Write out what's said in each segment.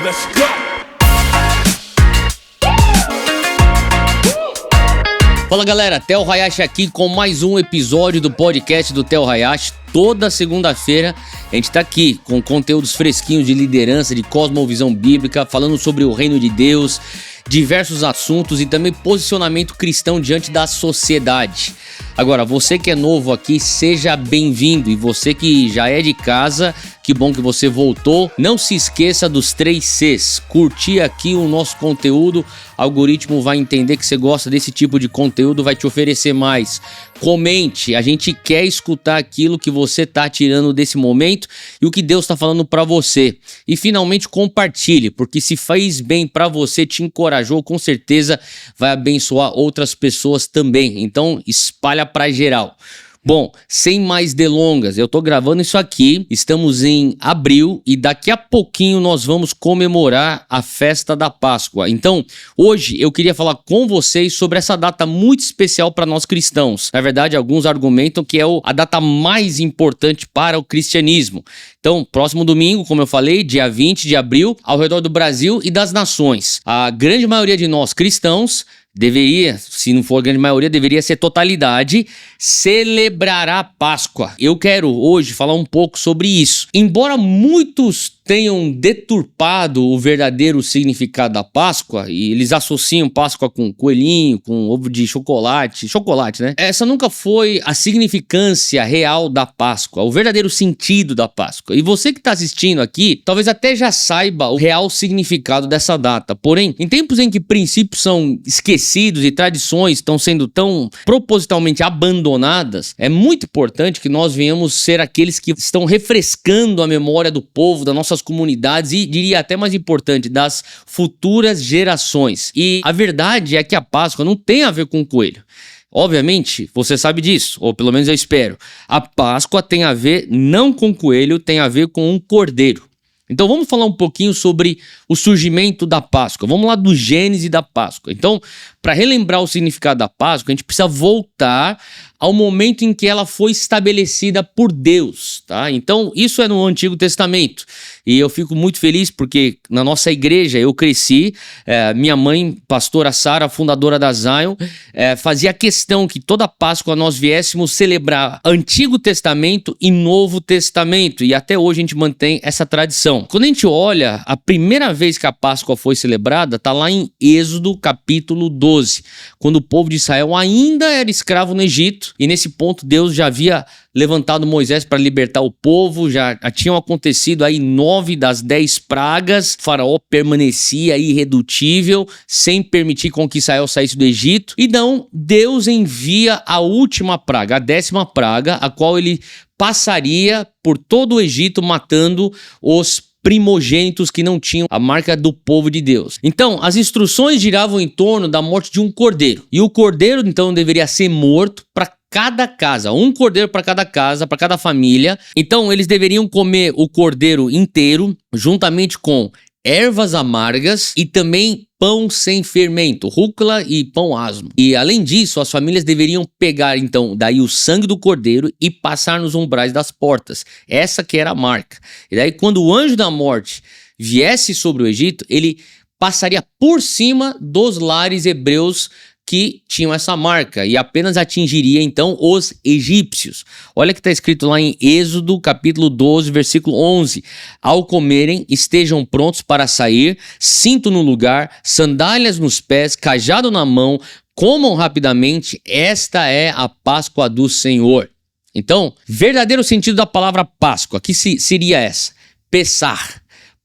Let's go! Fala galera, Theo Hayashi aqui com mais um episódio do podcast do Theo Hayashi. Toda segunda-feira a gente tá aqui com conteúdos fresquinhos de liderança, de cosmovisão bíblica, falando sobre o reino de Deus, diversos assuntos e também posicionamento cristão diante da sociedade. Agora, você que é novo aqui, seja bem-vindo, e você que já é de casa, que bom que você voltou. Não se esqueça dos 3 Cs, curtir aqui o nosso conteúdo, o algoritmo vai entender que você gosta desse tipo de conteúdo, vai te oferecer mais. Comente, a gente quer escutar aquilo que você tá tirando desse momento e o que Deus tá falando para você. E finalmente compartilhe, porque se fez bem para você, te encorajou, com certeza vai abençoar outras pessoas também. Então espalha para geral. Bom, sem mais delongas, eu tô gravando isso aqui, estamos em abril e daqui a pouquinho nós vamos comemorar a festa da Páscoa. Então, hoje eu queria falar com vocês sobre essa data muito especial para nós cristãos. Na verdade, alguns argumentam que é a data mais importante para o cristianismo. Então, próximo domingo, como eu falei, dia 20 de abril, ao redor do Brasil e das nações. A grande maioria de nós cristãos deveria, se não for a grande maioria, deveria ser totalidade, celebrará a Páscoa. Eu quero hoje falar um pouco sobre isso. Embora muitos tenham deturpado o verdadeiro significado da Páscoa, e eles associam Páscoa com coelhinho, com ovo de chocolate, né? Essa nunca foi a significância real da Páscoa, o verdadeiro sentido da Páscoa. E você que está assistindo aqui, talvez até já saiba o real significado dessa data. Porém, em tempos em que princípios são esquecidos e tradições estão sendo tão propositalmente abandonadas, é muito importante que nós venhamos ser aqueles que estão refrescando a memória do povo, das nossas comunidades e, diria até mais importante, das futuras gerações. E a verdade é que a Páscoa não tem a ver com coelho. Obviamente, você sabe disso, ou pelo menos eu espero. A Páscoa tem a ver não com coelho, tem a ver com um cordeiro. Então vamos falar um pouquinho sobre o surgimento da Páscoa. Vamos lá do Gênesis da Páscoa. Então, para relembrar o significado da Páscoa, a gente precisa voltar ao momento em que ela foi estabelecida por Deus, tá? Então, isso é no Antigo Testamento. E eu fico muito feliz porque na nossa igreja eu cresci, minha mãe, pastora Sara, fundadora da Zion, fazia questão que toda Páscoa nós viéssemos celebrar Antigo Testamento e Novo Testamento. E até hoje a gente mantém essa tradição. Quando a gente olha, a primeira vez que a Páscoa foi celebrada está lá em Êxodo capítulo 12, quando o povo de Israel ainda era escravo no Egito, e nesse ponto Deus já havia levantado Moisés para libertar o povo, já tinham acontecido aí 9 das 10 pragas, o faraó permanecia irredutível, sem permitir com que Israel saísse do Egito, e então Deus envia a última praga, a 10ª praga, a qual ele passaria por todo o Egito matando os primogênitos que não tinham a marca do povo de Deus. Então, as instruções giravam em torno da morte de um cordeiro. E o cordeiro, então, deveria ser morto para cada casa, um cordeiro para cada casa, para cada família. Então, eles deveriam comer o cordeiro inteiro, juntamente com ervas amargas e também pão sem fermento, rúcula e pão asmo. E além disso, as famílias deveriam pegar então daí o sangue do cordeiro e passar nos umbrais das portas. Essa que era a marca. E daí quando o anjo da morte viesse sobre o Egito, ele passaria por cima dos lares hebreus que tinham essa marca e apenas atingiria então os egípcios. Olha que está escrito lá em Êxodo capítulo 12, versículo 11. Ao comerem, estejam prontos para sair, cinto no lugar, sandálias nos pés, cajado na mão, comam rapidamente, esta é a Páscoa do Senhor. Então, verdadeiro sentido da palavra Páscoa, que seria essa? Pessar.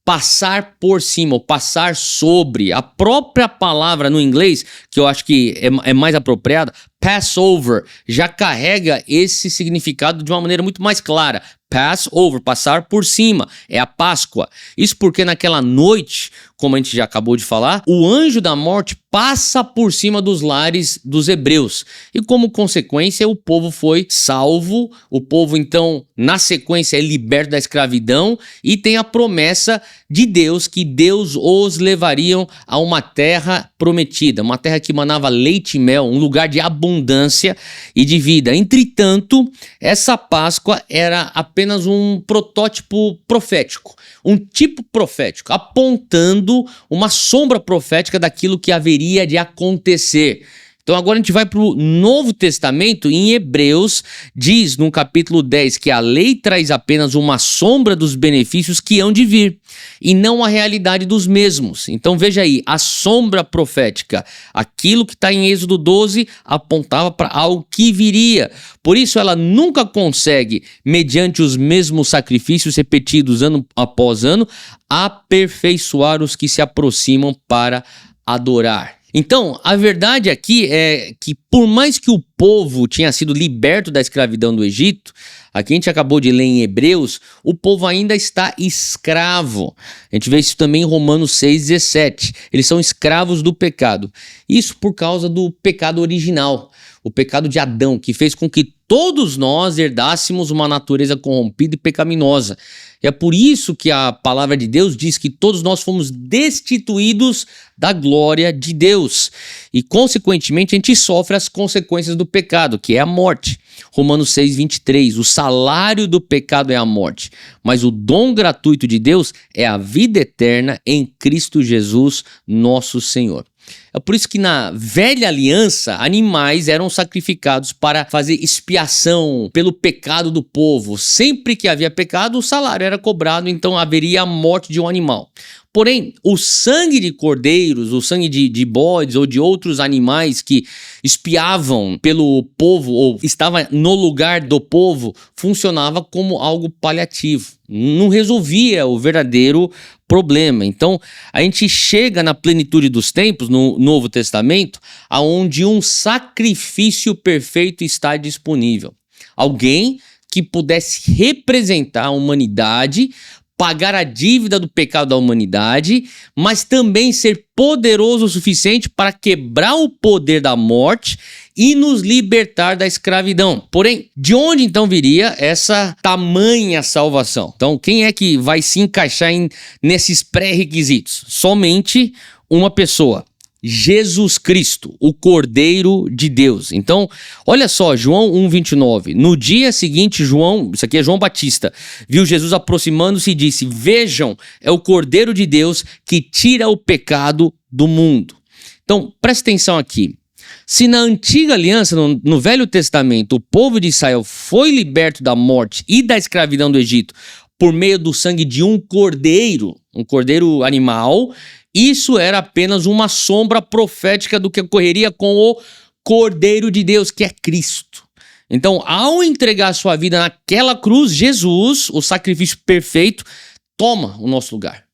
Passar por cima, ou passar sobre. A própria palavra no inglês, que eu acho que é mais apropriada, Passover, já carrega esse significado de uma maneira muito mais clara. Pass over, passar por cima, é a Páscoa. Isso porque naquela noite, como a gente já acabou de falar, o anjo da morte passa por cima dos lares dos hebreus. E como consequência, o povo foi salvo, o povo então, na sequência, é liberto da escravidão e tem a promessa de Deus, que Deus os levariam a uma terra prometida, uma terra que manava leite e mel, um lugar de abundância e de vida. Entretanto, essa Páscoa era apenas um protótipo profético, um tipo profético, apontando uma sombra profética daquilo que haveria de acontecer. Então agora a gente vai para o Novo Testamento. Em Hebreus diz no capítulo 10 que a lei traz apenas uma sombra dos benefícios que hão de vir e não a realidade dos mesmos. Então veja aí, a sombra profética, aquilo que está em Êxodo 12 apontava para algo que viria. Por isso ela nunca consegue, mediante os mesmos sacrifícios repetidos ano após ano, aperfeiçoar os que se aproximam para adorar. Então, a verdade aqui é que por mais que o povo tinha sido liberto da escravidão do Egito, aqui a gente acabou de ler em Hebreus, o povo ainda está escravo. A gente vê isso também em Romanos 6,17. Eles são escravos do pecado. Isso por causa do pecado original, o pecado de Adão, que fez com que todos nós herdássemos uma natureza corrompida e pecaminosa. E é por isso que a palavra de Deus diz que todos nós fomos destituídos da glória de Deus. E, consequentemente, a gente sofre as consequências do pecado, que é a morte. Romanos 6,23, o salário do pecado é a morte, mas o dom gratuito de Deus é a vida eterna em Cristo Jesus, nosso Senhor. É por isso que na velha aliança, animais eram sacrificados para fazer expiação pelo pecado do povo. Sempre que havia pecado, o salário era cobrado, então haveria a morte de um animal. Porém, o sangue de cordeiros, o sangue de bodes ou de outros animais que expiavam pelo povo ou estava no lugar do povo, funcionava como algo paliativo. Não resolvia o verdadeiro problema. Então, a gente chega na plenitude dos tempos, no Novo Testamento, aonde um sacrifício perfeito está disponível. Alguém que pudesse representar a humanidade, pagar a dívida do pecado da humanidade, mas também ser poderoso o suficiente para quebrar o poder da morte e nos libertar da escravidão. Porém, de onde então viria essa tamanha salvação? Então, quem é que vai se encaixar nesses pré-requisitos? Somente uma pessoa. Jesus Cristo, o Cordeiro de Deus. Então, olha só, João 1,29. No dia seguinte, João, isso aqui é João Batista, viu Jesus aproximando-se e disse: vejam, é o Cordeiro de Deus que tira o pecado do mundo. Então, presta atenção aqui. Se na antiga aliança, no Velho Testamento, o povo de Israel foi liberto da morte e da escravidão do Egito por meio do sangue de um cordeiro animal, isso era apenas uma sombra profética do que ocorreria com o Cordeiro de Deus, que é Cristo. Então, ao entregar sua vida naquela cruz, Jesus, o sacrifício perfeito, toma o nosso lugar.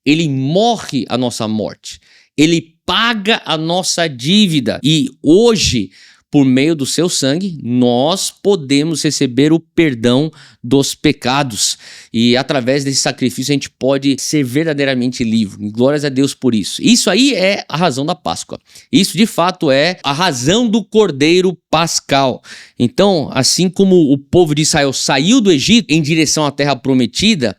Ele morre a nossa morte. Ele paga a nossa dívida. E hoje, por meio do seu sangue, nós podemos receber o perdão dos pecados. E através desse sacrifício a gente pode ser verdadeiramente livre. Glórias a Deus por isso. Isso aí é a razão da Páscoa. Isso de fato é a razão do Cordeiro Pascal. Então, assim como o povo de Israel saiu do Egito em direção à terra prometida,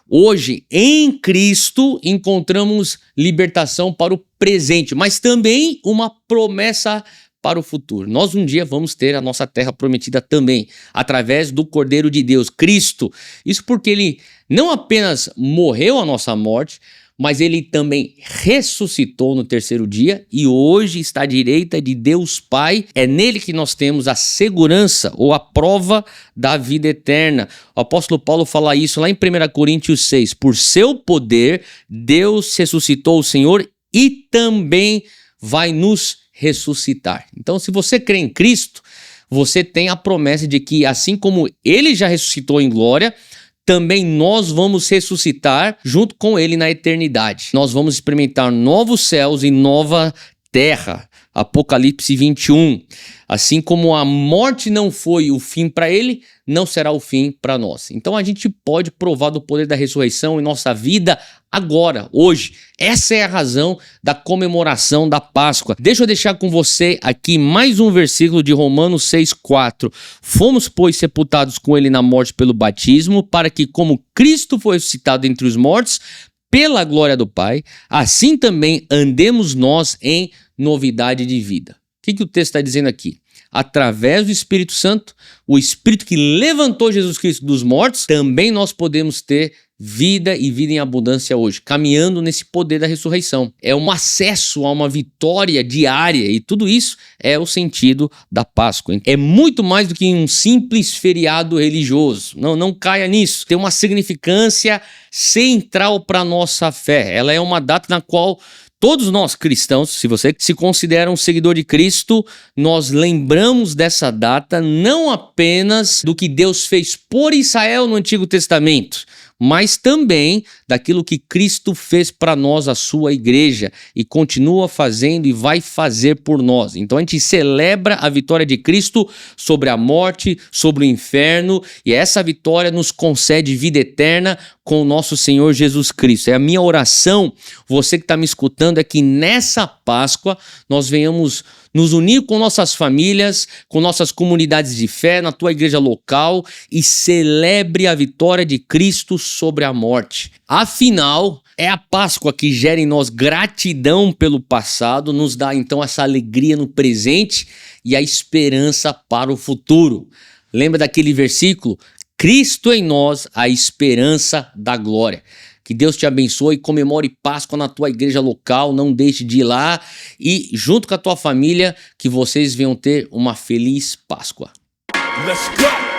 hoje, em Cristo, encontramos libertação para o presente, mas também uma promessa para o futuro. Nós um dia vamos ter a nossa terra prometida também, através do Cordeiro de Deus, Cristo. Isso porque ele não apenas morreu a nossa morte, mas ele também ressuscitou no terceiro dia e hoje está à direita de Deus Pai. É nele que nós temos a segurança ou a prova da vida eterna. O apóstolo Paulo fala isso lá em 1 Coríntios 6. Por seu poder, Deus ressuscitou o Senhor e também vai nos ressuscitar. Então, se você crê em Cristo, você tem a promessa de que, assim como ele já ressuscitou em glória, também nós vamos ressuscitar junto com ele na eternidade. Nós vamos experimentar novos céus e nova terra. Apocalipse 21. Assim como a morte não foi o fim para ele, não será o fim para nós. Então a gente pode provar do poder da ressurreição em nossa vida agora, hoje. Essa é a razão da comemoração da Páscoa. Deixa eu deixar com você aqui mais um versículo de Romanos 6,4. Fomos, pois, sepultados com ele na morte pelo batismo, para que, como Cristo foi ressuscitado entre os mortos, pela glória do Pai, assim também andemos nós em novidade de vida. O que o texto está dizendo aqui? Através do Espírito Santo, o Espírito que levantou Jesus Cristo dos mortos, também nós podemos ter vida e vida em abundância hoje, caminhando nesse poder da ressurreição. É um acesso a uma vitória diária e tudo isso é o sentido da Páscoa. É muito mais do que um simples feriado religioso. Não caia nisso. Tem uma significância central para a nossa fé. Ela é uma data na qual todos nós cristãos, se você se considera um seguidor de Cristo, nós lembramos dessa data não apenas do que Deus fez por Israel no Antigo Testamento, mas também daquilo que Cristo fez para nós, a sua igreja, e continua fazendo e vai fazer por nós. Então a gente celebra a vitória de Cristo sobre a morte, sobre o inferno, e essa vitória nos concede vida eterna com o nosso Senhor Jesus Cristo. É a minha oração, você que está me escutando, é que nessa Páscoa nós venhamos nos unir com nossas famílias, com nossas comunidades de fé, na tua igreja local e celebre a vitória de Cristo sobre a morte. Afinal, é a Páscoa que gera em nós gratidão pelo passado, nos dá então essa alegria no presente e a esperança para o futuro. Lembra daquele versículo? Cristo em nós, a esperança da glória. Que Deus te abençoe, comemore Páscoa na tua igreja local, não deixe de ir lá e junto com a tua família que vocês venham ter uma feliz Páscoa. Let's go!